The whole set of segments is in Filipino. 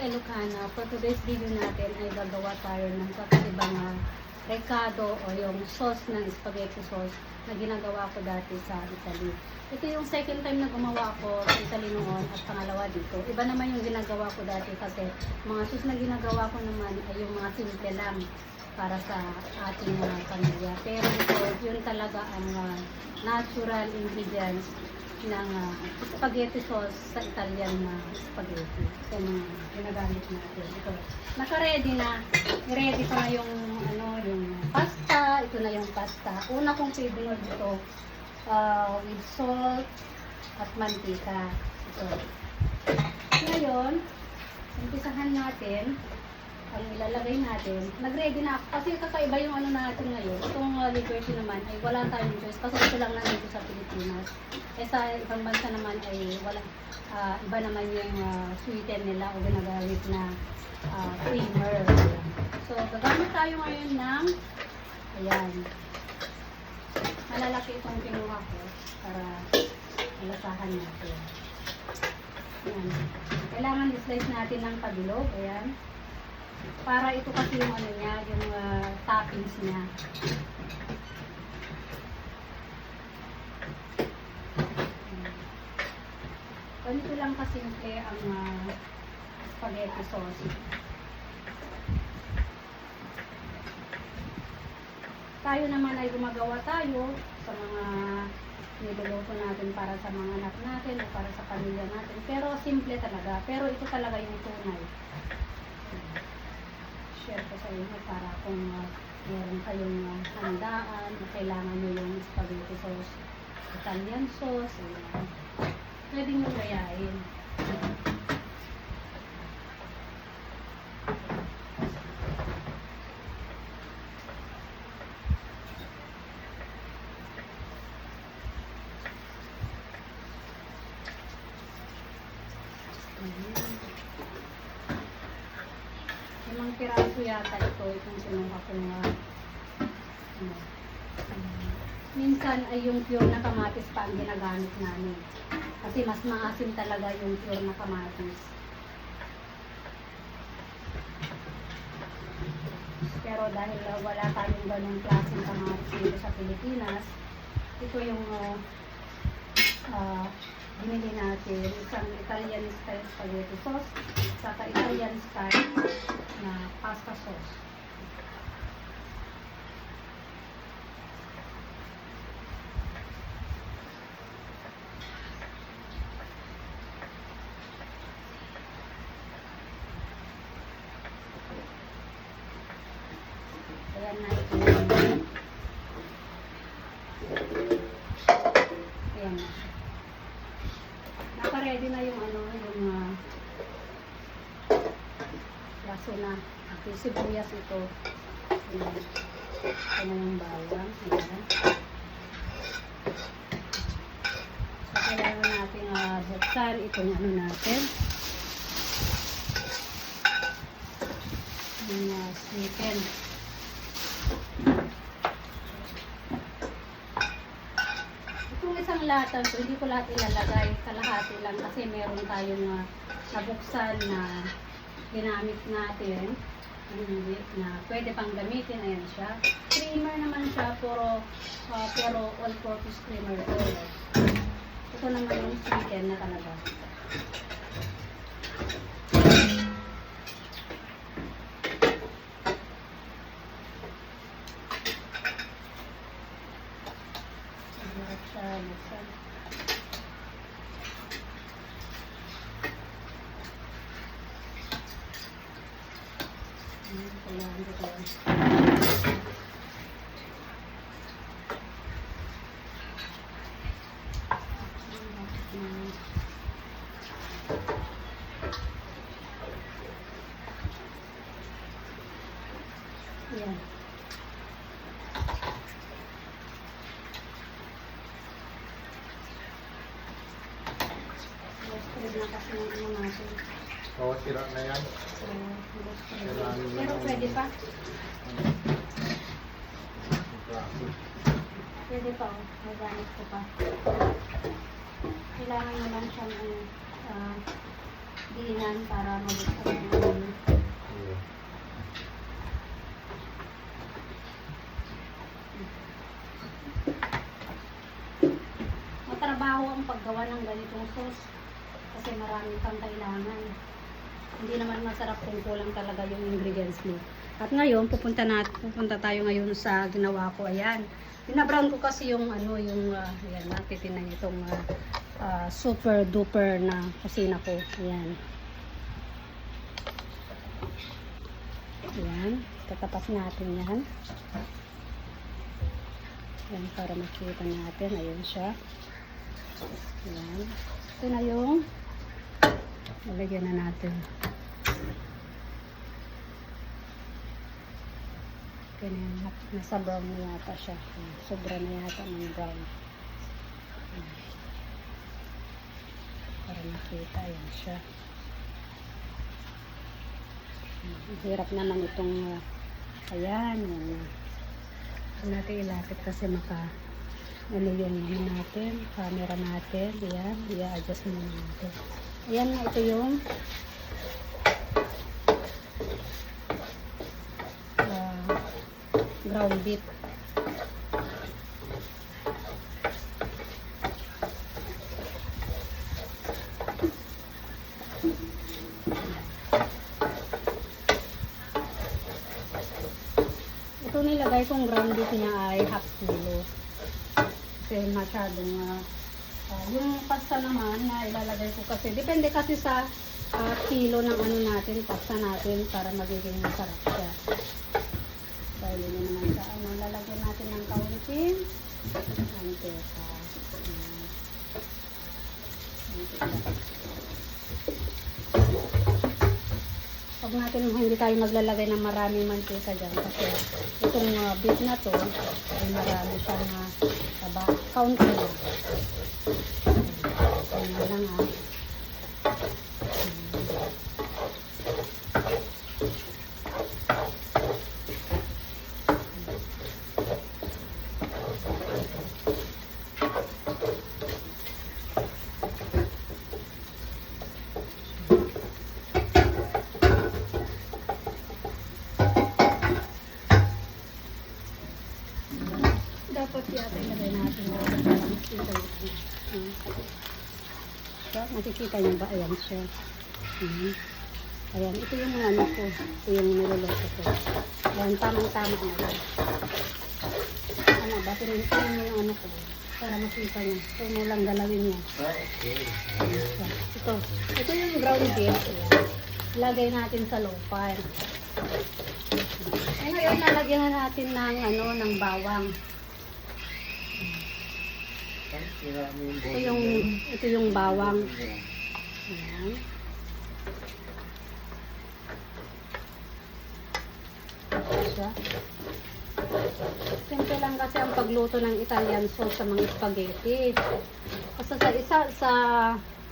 Ilocana. For today's video natin ay gagawa tayo ng kakaibang recado o yung sauce ng spaghetti sauce na ginagawa ko dati sa Italy. Ito yung second time na gumawa ko sa Italy noon at pangalawa dito. Iba naman yung ginagawa ko dati kasi mga sauce na ginagawa ko naman ay yung mga simple lang para sa ating pamilya. Pero ito, yun talaga ang natural ingredients ng spaghetti sauce sa Italian na spaghetti. Ito mga ginagamit natin. Ito. Naka-ready na. I-ready ko na yung yung pasta. Ito na yung pasta. Una kong pinunod dito with salt at mantika. Ito. Ngayon, umpisahan natin ang ilalagay natin. Nag-ready na ako. Kasi kakaiba yung natin ngayon. Itong Liberty naman ay wala tayong choice. Kasi ito lang na dito sa Pilipinas. Eh sa ibang bansa naman ay wala. Iba naman yung sweeten nila o ginagamit na creamer. So, gagamit tayo ngayon ng ayan. Malalaki itong kinuha ko para malasahan natin. Ayan. Kailangan i-slice natin ng pabilog. Ayan. Para ito kasi yung niya, yung toppings niya. Ganito lang kasimple ang spaghetti sauce. Tayo naman ay gumagawa tayo sa mga niluluto natin para sa mga anak natin o para sa pamilya natin. Pero simple talaga. Pero ito talaga yung tunay. Share ko sa inyo para kung meron kayong handaan o kailangan nyo yung spaghetti sauce, Italian sauce, ayan. Pwede nyo gayahin. Limang piraso yata itong sinuha ko nga. Minsan ay yung pure na kamatis pa ang ginagamit namin. Kasi mas maasim talaga yung pure na kamatis. Pero dahil wala tayong ganung klaseng kamatis dito sa Pilipinas, ito yung binili natin. Isang Italian style spaghetti sauce, saka Italian style na pasta sauce. Ayan na ito. Ayan na. Naka-ready na yung yung laso na. At yung sibuyas ito. Ayan. Ito na yung bawang. Ayan. So, kailangan natin buksan itong natin. Yung sweeten. Itong isang lata, so hindi ko lahat ilalagay, kalahati lang kasi meron tayong nabuksan na ginamit natin, na pwede pang gamitin. Ayan siya. Creamer naman siya, pero all-purpose creamer ito. Ito naman yung sweeten na talaga. Ayan. Na kasi ng natin. Oo, sira na yan. So, pero pwede pa. Pwede pa, magamit ko pa. Kailangan naman siyang diinan para mabuksan. ang paggawa ng ganitong sauce. Kasi marami kang kailangan. Hindi naman masarap kung kulang talaga yung ingredients mo. At ngayon, pupunta tayo ngayon sa ginawa ko. Ayan. Pinabrown ko kasi yung ayan, natitinan itong super duper na kusina ko. Ayan. Ayan. Tatapas natin yan. Ayan, para makita natin. Ayan siya. Ayan. Ito na yung lalagyan na natin. Ganyan, nasa brown na yata siya. Sobra na yata ng brown. Para makita, yan siya. Hirap naman itong ayan, yan. Hindi natin ilapit kasi ano yung natin, camera natin. Ayan, i-adjust muna natin. Ayan na, ito yung ground beef. Ito nilagay kong ground beef niya ay half kilo. Kasi masyadong yung pasta naman na ilalagay ko kasi depende kasi sa kilo ng ano natin, pasta natin para magiging masarap siya. Dahil yun naman sa lalagyan natin ng kaunting mantika. Pag natin hindi tayo maglalagay ng maraming mantika dyan kasi itong beef na to ay marami siyang kaunti lang. Kanya lang dapat yata ilagay natin makikita niyo ba? Ayan siya. Ayan, ito yung ano ko. Ito yung niluluto ko. Ayan, tamang-tama na lang. Ano ba? Pinunin mo yung ano ko. Para makita niyo. Ito mo lang galawin niya. Ito yung ground beef. Lagay natin sa low pan. Ngayon, nalagyan na natin ng bawang. Ito yung bawang. Ayan. Siya. Simple lang kasi ang pagluto ng Italian sauce sa mga spaghetti. Kasi sa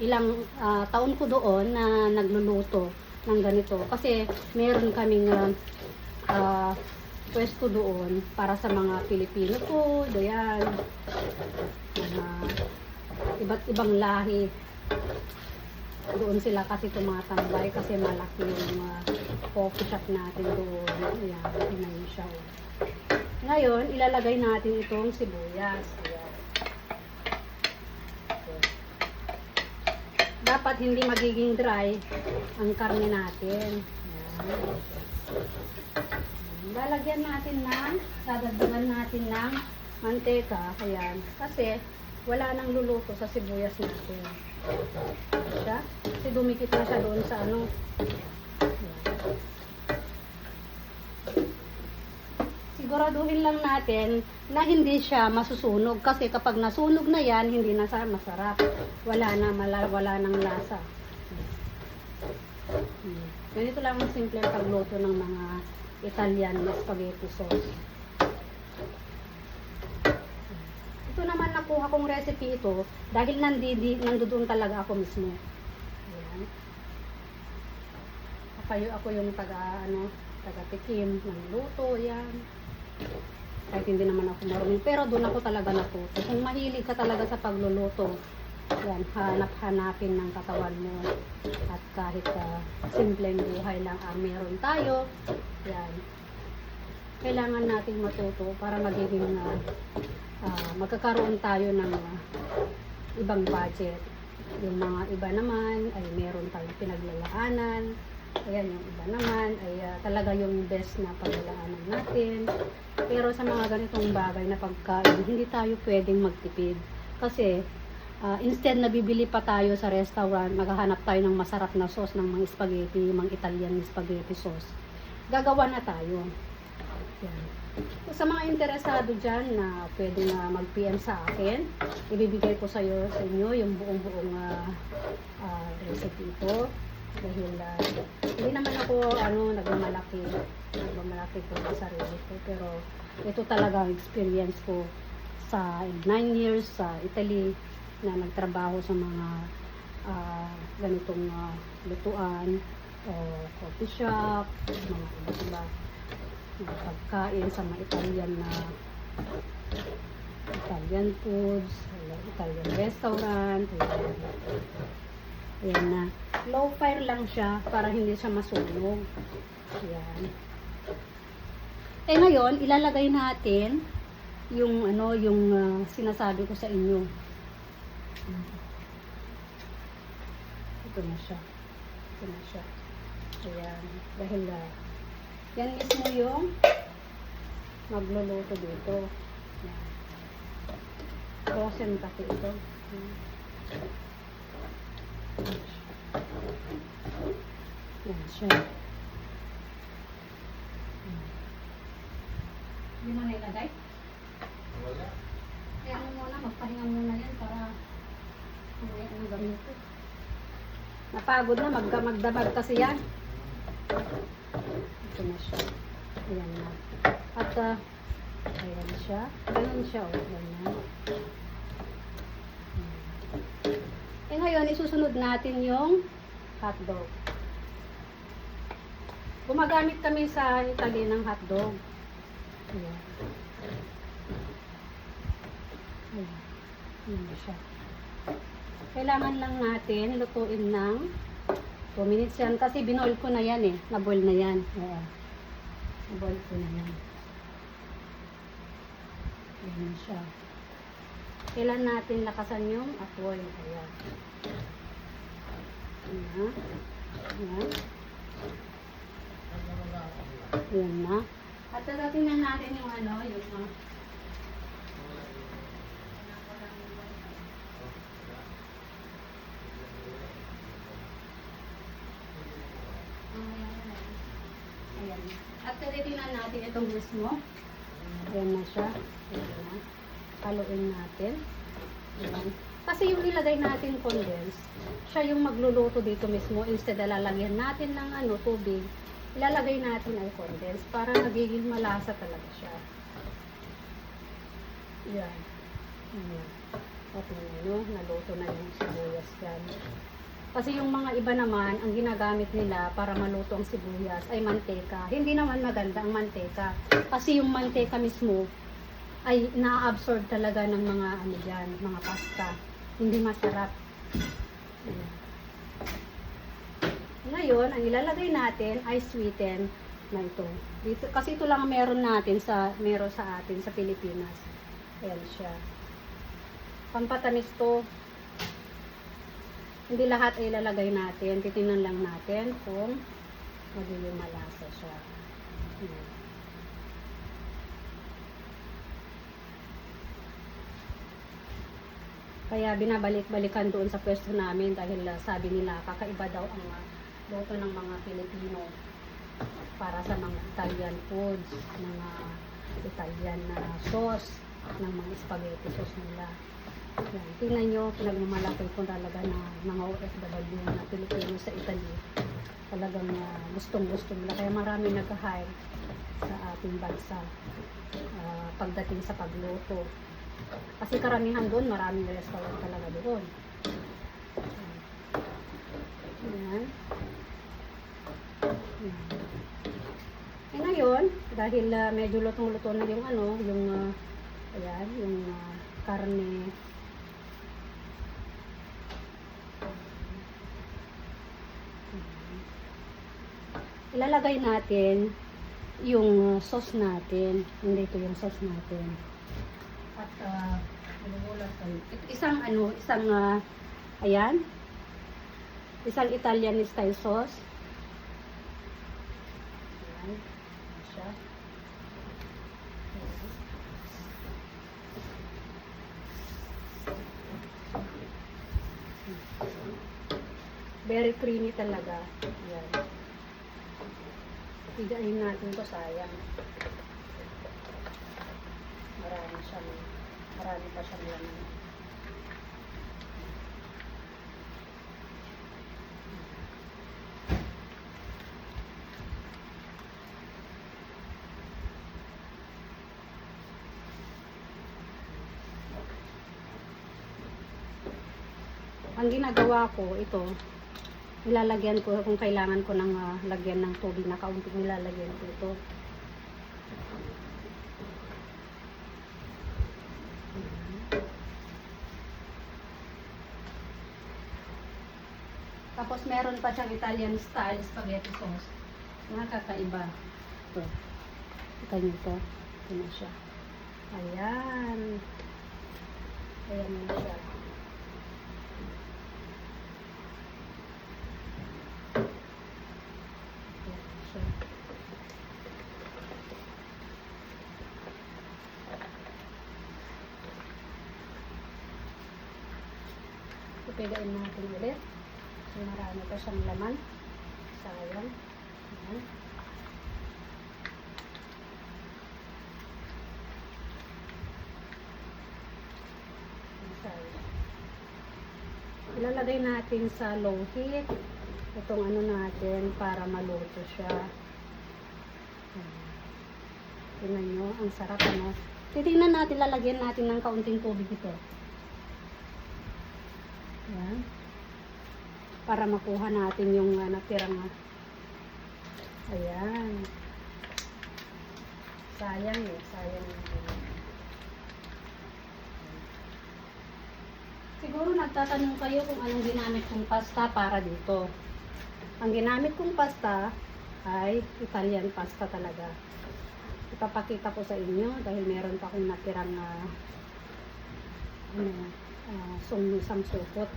ilang taon ko doon na nagluluto ng ganito. Kasi meron kaming pwesto doon para sa mga Filipino food, ayan. Iba't ibang lahi. Doon sila kasi tumatambay kasi malaki yung coffee shop natin doon. Ayan, hinayin siya. Ngayon, ilalagay natin itong sibuyas. Ayan. Dapat hindi magiging dry ang karne natin. Ayan. Lalagyan natin dadagdagan natin ng mantika, ayan, kasi wala nang luluto sa sibuyas natin. Siya? Kasi dumikit na siya doon sa ano. Ayan. Siguraduhin lang natin na hindi siya masusunog kasi kapag nasunog na yan, hindi na siya masarap. Wala nang lasa. Ganito lang ang simple pagluto ng mga Italian na spaghetti sauce. Ito naman nakuha kong recipe ito dahil nandoon talaga ako mismo. Ayan. Ako yung taga-tikim ng luto, yan. Kahit hindi naman ako marunong, pero doon ako talaga natuto. Kung mahilig ka talaga sa pagluluto, yan, hanap-hanapin ng katawan mo. At kahit simpleng buhay lang ang meron tayo, yan, kailangan nating matuto para magiging magkakaroon tayo ng ibang budget. Yung mga iba naman ay meron tayong pinaglalaanan. Ayan, yung iba naman ay talaga yung best na paglalaanan natin. Pero sa mga ganitong bagay na pagkain, hindi tayo pwedeng magtipid. Kasi instead na bibili pa tayo sa restaurant, maghahanap tayo ng masarap na sauce ng mga spaghetti, mga Italian spaghetti sauce. Gagawa na tayo. Yan. So, sa mga interesado dyan na pwede na mag-PM sa akin, ibibigay ko sa inyo yung buong-buong recipe ito. Dahil hindi naman ako nagmamalaki ko sa sarili ko. Pero ito talaga ang experience ko sa 9 years sa Italy na nagtrabaho sa mga ganitong lutuan o coffee shop, mga iba pagkain sa mga Italian foods, Italian restaurant. Ayan na. Low fire lang siya para hindi siya masunog. Ayan. Ngayon, ilalagay natin yung sinasabi ko sa inyo. Ito na siya. Ayan. Dahil yan mismo yung magluluto dito. Yan. Frozen kasi ito. Yan siya. Hindi mo na ilagay? Wala. Kaya muna, magpahinga muna yan para mamaya anong gawin ito. Napagod na, magdamag kasi yan. Ito na siya. Ayan na. At, ayan siya. Ganun siya, o. Ganyan. Ngayon, isusunod natin yung hotdog. Gumagamit kami sa Italy ng hotdog. Ayan. Ayan siya. Kailangan lang natin lutuin ng 2 minutes yan. Kasi binoil ko na yan eh. Naboil na yan. Ayan. Naboil ko na yan. Ayan siya. Kailan natin lakasan yung apoy. Ayan. Ayan. Ayan. Ayan na. At tatingnan natin yung yung ayan. At titingnan natin itong mismo. Ayan na siya. Ayan na. Haluin natin. Ayan. Kasi yung nilagay natin condense, siya yung magluluto dito mismo. Instead na lalagyan natin ng tubig, ilalagay natin ay condense para magiging malasa talaga siya. Ayan. Ayan. At naluto na yung sibuyas yan. Kasi yung mga iba naman, ang ginagamit nila para maluto ang sibuyas ay manteka. Hindi naman maganda ang manteka. Kasi yung manteka mismo ay na-absorb talaga ng mga mga pasta. Hindi masarap. Ayan. Ngayon, ang ilalagay natin ay sweeten na ito. Dito, kasi ito lang meron sa atin sa Pilipinas. Ayan siya. Pampatamis to. Hindi lahat ay ilalagay natin. Titingnan lang natin kung magiging malasa siya. Ayan. Kaya binabalik-balikan doon sa pwesto namin dahil sabi nila kakaiba daw ang luto ng mga Pilipino para sa mga Italian foods, mga Italian na sauce, ng mga spaghetti sauce nila. Yan. Tingnan nyo, pinagmamalaki ko talaga na mga OFW na Pilipino sa Italy. Talagang gustong-gusto nila. Kaya marami nag-hire sa ating bansa pagdating sa pagluto. Kasi karamihan doon, maraming restaurant talaga doon. Ayan. Ngayon, dahil medyo lutong-luto na yung ayan, yung karne. Ilalagay natin yung sauce natin. Hindi ito yung sauce natin. At magugulat Isang ayan, isang Italian style sauce. Ayan, siya. Very creamy talaga. Ayan. Higain natin to, sayang. Marami pa siyang laman. Ang ginagawa ko, ito, nilalagyan ko, kung kailangan ko ng lagyan ng tubig na kaunting, nilalagyan ko ito. Tapos meron pa siyang Italian style spaghetti sauce. Nakakaiba. Ito. Kita niyo ito. Ito na siya. Ayan. Ayan na siya. Ipigain natin ulit. So, marami pa siyang laman. Sayang. Ayan. Sayang. Ilalagay natin sa low heat itong ano natin para maluto siya. Tingnan nyo, ang sarap ano. Titingnan natin, lalagyan natin ng kaunting tubig ito. Ayan. Para makuha natin yung natirang ayan. Sayang eh, sayang. Siguro nagtatanong kayo kung anong ginamit kong pasta para dito. Ang ginamit kong pasta ay Italian pasta talaga. Ipapakita ko sa inyo dahil meron pa akong natirang isang supot.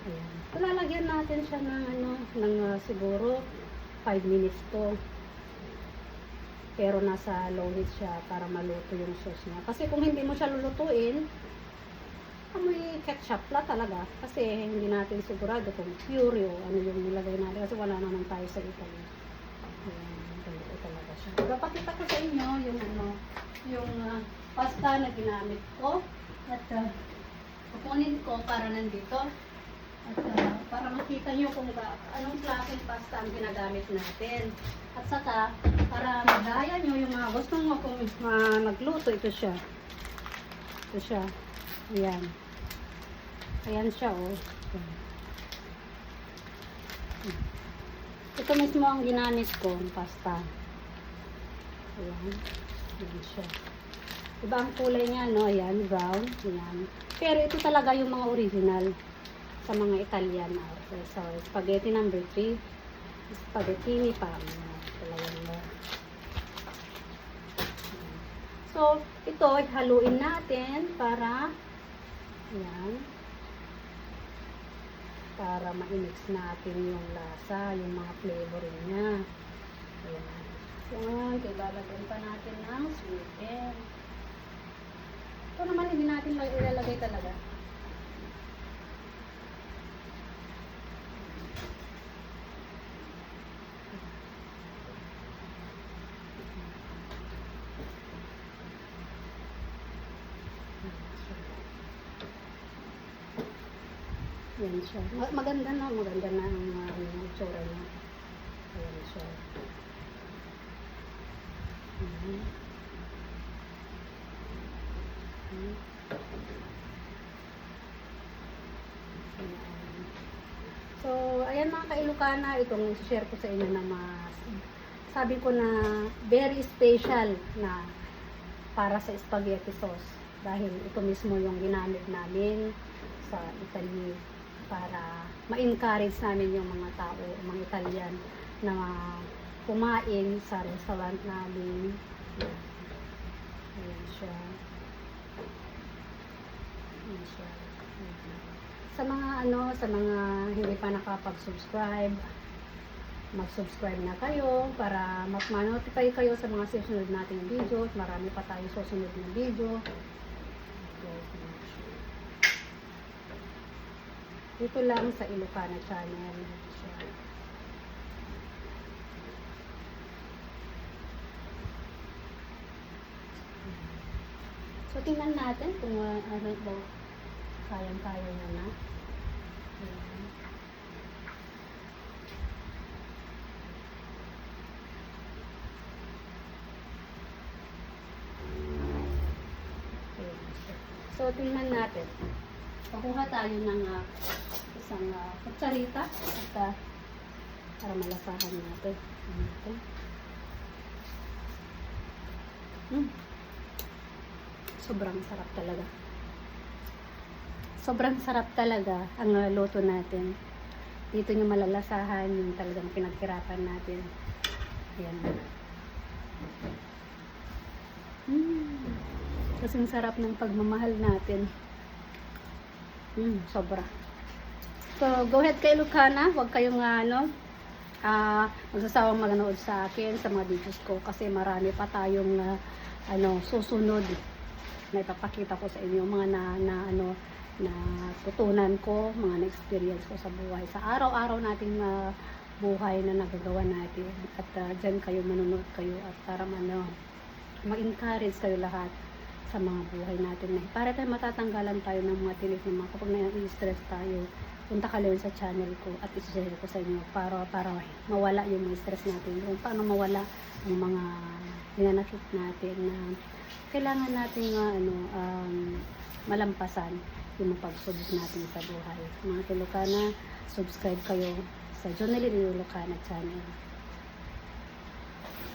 Ayan. So, lalagyan natin siya ng siguro 5 minutes to. Pero nasa low heat siya para maluto yung sauce niya. Kasi kung hindi mo siya lulutuin, amoy ketchup la talaga. Kasi hindi natin sigurado kung pure o ano yung nilagay natin. Kasi wala naman tayo sa Italy. Ayan, ganito talaga siya. Ipapakita ko sa inyo yung pasta na ginamit ko. At kukunin ko para nandito. At para makita nyo kung anong klaseng pasta ang ginagamit natin. At saka, para madaya nyo yung mga gusto mo kung magluto, ito siya. Ito siya. Ayan. Ayan siya, oh. Ito mismo ang ginamit ko, pasta. Ayan. Ayan siya. Iba ang kulay niya, no? Ayan, brown. Ayan. Pero ito talaga yung mga original sa mga Italian. So, spaghetti number 3. Spaghettini pa. So, ito, haluin natin para ayan, para ma-mix natin yung lasa, yung mga flavoring niya. Ayan. So, ilalagyan pa natin ng sweeten. Ito naman, hindi natin ilalagay talaga. Yan siya. Maganda na ang itsura niya. Ayan siya. So, ayan mga ka-Ilocana, itong share ko sa inyo na sabi ko na very special na para sa spaghetti sauce. Dahil ito mismo yung ginamit namin sa Italy para ma-encourage namin yung mga tao, mga Italian na kumain sa restaurant namin. Ayan siya. Ayan siya. Sa mga sa mga hindi pa nakapag-subscribe, mag-subscribe na kayo para ma-notify kayo sa mga susunod nating videos. Marami pa tayong susunod na video. Dito lang sa Ilocana Channel. So, tingnan natin kung ano ito, kayang-kaya na na. Ayan. Ayan siya. So, tingnan natin. Pakuha tayo ng isang kutsarita at para malasahan natin. Sobrang sarap talaga. Sobrang sarap talaga ang luto natin. Dito nyo malalasahan yung talagang pinaghirapan natin. Ayan. Kasing sarap ng pagmamahal natin. Sobra. So, go ahead kay Lucana. Huwag kayong magsasawang maganood sa akin sa mga videos ko kasi marami pa tayong susunod na ipapakita ko sa inyo mga na tutunan ko, mga na-experience ko sa buhay, sa araw-araw nating buhay na nagagawa natin. At dyan kayo manunod kayo at para ma-encourage kayo lahat sa mga buhay natin na para tayo matatanggalan tayo ng mga tinik ng mga kapag na-stress tayo. Punta ka lang sa channel ko at i-share ko sa inyo para mawala yung mga stress natin, kung paano mawala ang mga hinanakit natin na kailangan natin malampasan yung pagsubok natin sa buhay. Mga Ilocana, subscribe kayo sa Jonelyn Ilocana channel.